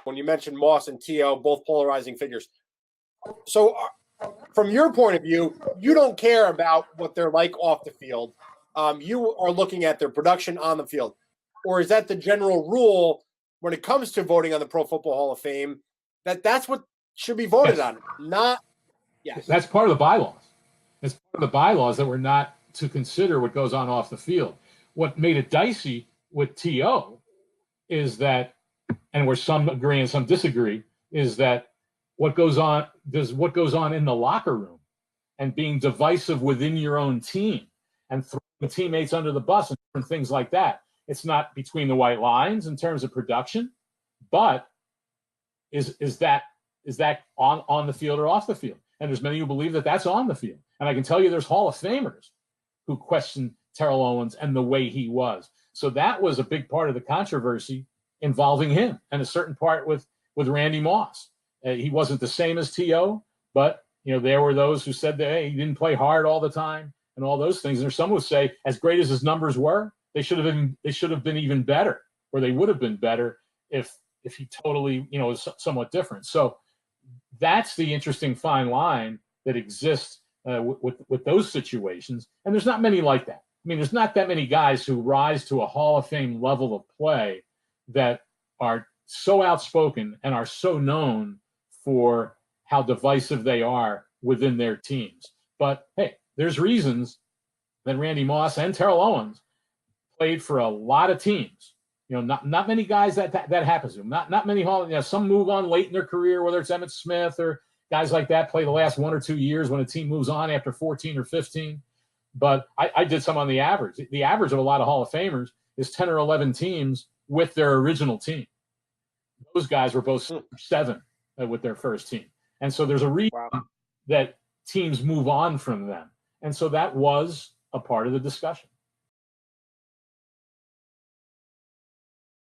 when you mentioned Moss and T.O., both polarizing figures. So from your point of view, you don't care about what they're like off the field. You are looking at their production on the field. Or is that the general rule when it comes to voting on the Pro Football Hall of Fame, that's what should be voted on? Not, yes. That's part of the bylaws. It's part of the bylaws that we're not to consider what goes on off the field. What made it dicey with T.O. is that, and where some agree and some disagree, is that what goes on in the locker room and being divisive within your own team and throwing teammates under the bus and different things like that. It's not between the white lines in terms of production, but is that on the field or off the field? And there's many who believe that that's on the field. And I can tell you there's Hall of Famers who question Terrell Owens and the way he was. So that was a big part of the controversy involving him, and a certain part with Randy Moss. He wasn't the same as T.O., but there were those who said that, hey, he didn't play hard all the time and all those things. And there's some who say, as great as his numbers were, they should have been even better, or they would have been better if he totally was somewhat different. So that's the interesting fine line that exists with those situations. And there's not many like that. I mean, there's not that many guys who rise to a Hall of Fame level of play that are so outspoken and are so known for how divisive they are within their teams. But hey, there's reasons that Randy Moss and Terrell Owens played for a lot of teams. Not many guys that happens to them. Not many Hall. Some move on late in their career, whether it's Emmitt Smith or guys like that play the last 1 or 2 years when a team moves on after 14 or 15. But I did some on the average. The average of a lot of Hall of Famers is 10 or 11 teams with their original team. Those guys were both 7 with their first team. And so there's a reason that teams move on from them. And so that was a part of the discussion.